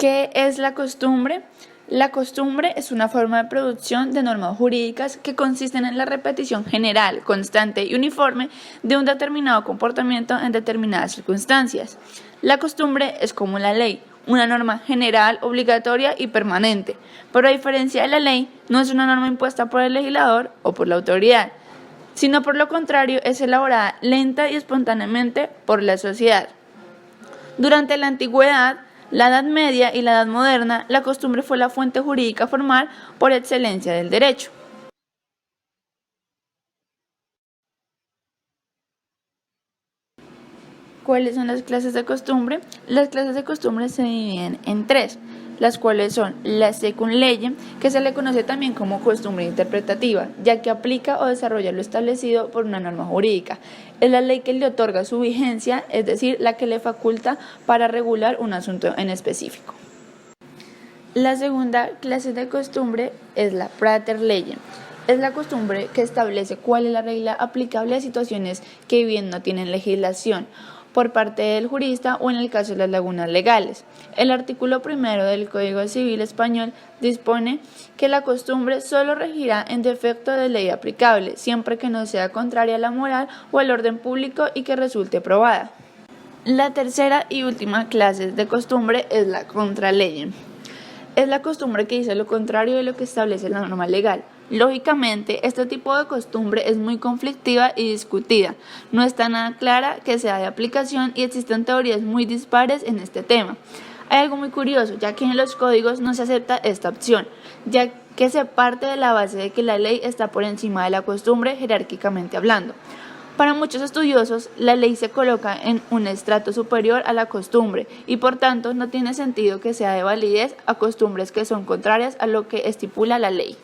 ¿Qué es la costumbre? La costumbre es una forma de producción de normas jurídicas que consisten en la repetición general, constante y uniforme de un determinado comportamiento en determinadas circunstancias. La costumbre es como la ley, una norma general, obligatoria y permanente, pero a diferencia de la ley, no es una norma impuesta por el legislador o por la autoridad, sino por lo contrario es elaborada lenta y espontáneamente por la sociedad. Durante la antigüedad, la Edad Media y la Edad Moderna, la costumbre fue la fuente jurídica formal por excelencia del derecho. ¿Cuáles son las clases de costumbre? Las clases de costumbre se dividen en tres, las cuales son la secund lege, que se le conoce también como costumbre interpretativa, ya que aplica o desarrolla lo establecido por una norma jurídica. Es la ley que le otorga su vigencia, es decir, la que le faculta para regular un asunto en específico. La segunda clase de costumbre es la prater lege. Es la costumbre que establece cuál es la regla aplicable a situaciones que bien no tienen legislación por parte del jurista o en el caso de las lagunas legales. El artículo 1 del Código Civil Español dispone que la costumbre solo regirá en defecto de ley aplicable, siempre que no sea contraria a la moral o al orden público y que resulte probada. La tercera y última clase de costumbre es la contralege. Es la costumbre que dice lo contrario de lo que establece la norma legal. Lógicamente, este tipo de costumbre es muy conflictiva y discutida. No está nada clara que sea de aplicación y existen teorías muy dispares en este tema. Hay algo muy curioso, ya que en los códigos no se acepta esta opción, ya que se parte de la base de que la ley está por encima de la costumbre jerárquicamente hablando. Para muchos estudiosos, la ley se coloca en un estrato superior a la costumbre y por tanto no tiene sentido que sea de validez a costumbres que son contrarias a lo que estipula la ley.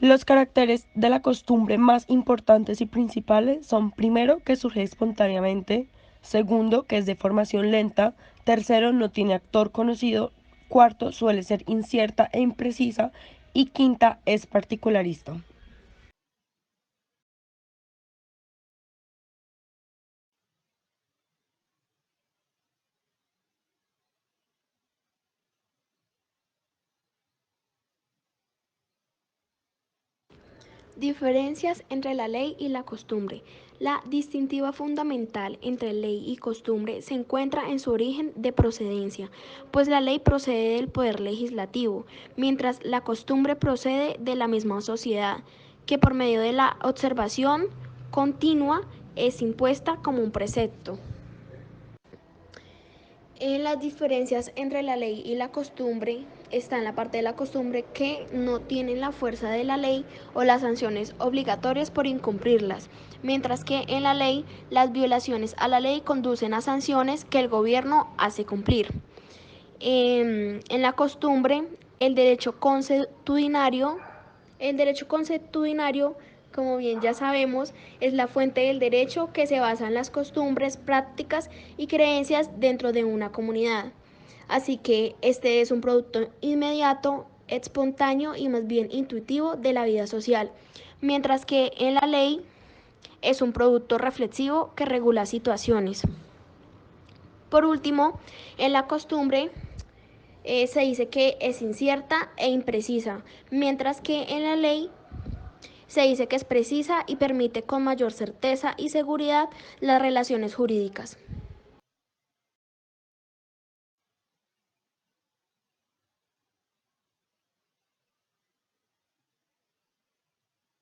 Los caracteres de la costumbre más importantes y principales son: primero, que surge espontáneamente; segundo, que es de formación lenta; tercero, no tiene actor conocido; cuarto, suele ser incierta e imprecisa; y quinta, es particularista. Diferencias entre la ley y la costumbre. La distintiva fundamental entre ley y costumbre se encuentra en su origen de procedencia, pues la ley procede del poder legislativo, mientras la costumbre procede de la misma sociedad, que por medio de la observación continua es impuesta como un precepto. En las diferencias entre la ley y la costumbre está en la parte de la costumbre que no tienen la fuerza de la ley o las sanciones obligatorias por incumplirlas, mientras que en la ley las violaciones a la ley conducen a sanciones que el gobierno hace cumplir. En la costumbre, el derecho consuetudinario, como bien ya sabemos, es la fuente del derecho que se basa en las costumbres, prácticas y creencias dentro de una comunidad. Así que este es un producto inmediato, espontáneo y más bien intuitivo de la vida social, mientras que en la ley es un producto reflexivo que regula situaciones. Por último, en la costumbre se dice que es incierta e imprecisa, mientras que en la ley se dice que es precisa y permite con mayor certeza y seguridad las relaciones jurídicas.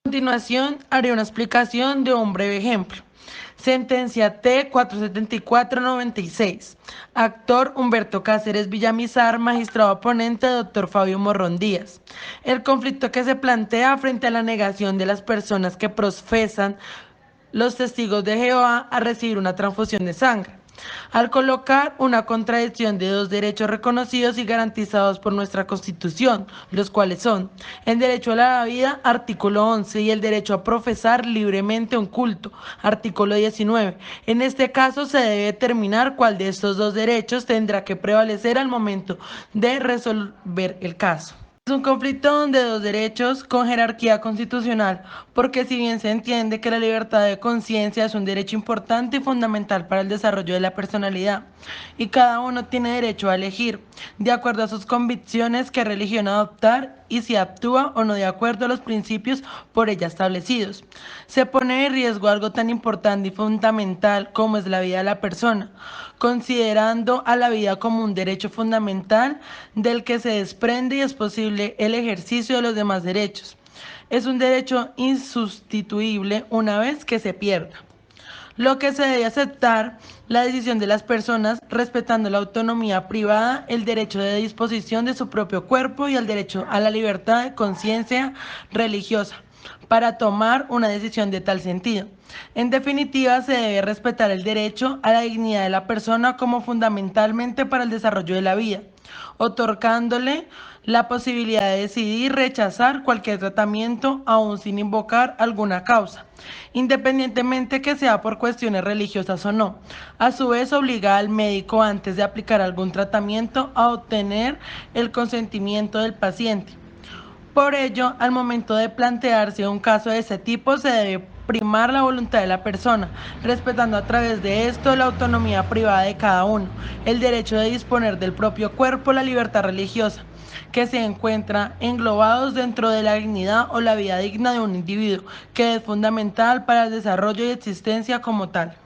A continuación, haré una explicación de un breve ejemplo. Sentencia T-474-96. Actor: Humberto Cáceres Villamizar. Magistrado ponente: Dr. Fabio Morrón Díaz. El conflicto que se plantea frente a la negación de las personas que profesan los testigos de Jehová a recibir una transfusión de sangre. al colocar una contradicción de dos derechos reconocidos y garantizados por nuestra Constitución, los cuales son el derecho a la vida, artículo 11, y el derecho a profesar libremente un culto, artículo 19. En este caso se debe determinar cuál de estos dos derechos tendrá que prevalecer al momento de resolver el caso. Es un conflicto donde dos derechos con jerarquía constitucional, porque si bien se entiende que la libertad de conciencia es un derecho importante y fundamental para el desarrollo de la personalidad, y cada uno tiene derecho a elegir, de acuerdo a sus convicciones, qué religión adoptar y si actúa o no de acuerdo a los principios por ella establecidos, se pone en riesgo algo tan importante y fundamental como es la vida de la persona, considerando a la vida como un derecho fundamental del que se desprende y es posible el ejercicio de los demás derechos. Es un derecho insustituible una vez que se pierda. Lo que se debe aceptar la decisión de las personas respetando la autonomía privada, el derecho de disposición de su propio cuerpo y el derecho a la libertad de conciencia religiosa para tomar una decisión de tal sentido. En definitiva, se debe respetar el derecho a la dignidad de la persona como fundamentalmente para el desarrollo de la vida, otorgándole la posibilidad de decidir rechazar cualquier tratamiento aún sin invocar alguna causa, independientemente que sea por cuestiones religiosas o no. A su vez, obliga al médico antes de aplicar algún tratamiento a obtener el consentimiento del paciente. Por ello, al momento de plantearse un caso de ese tipo, se debe primar la voluntad de la persona, respetando a través de esto la autonomía privada de cada uno, el derecho de disponer del propio cuerpo, la libertad religiosa, que se encuentra englobados dentro de la dignidad o la vida digna de un individuo, que es fundamental para el desarrollo y existencia como tal.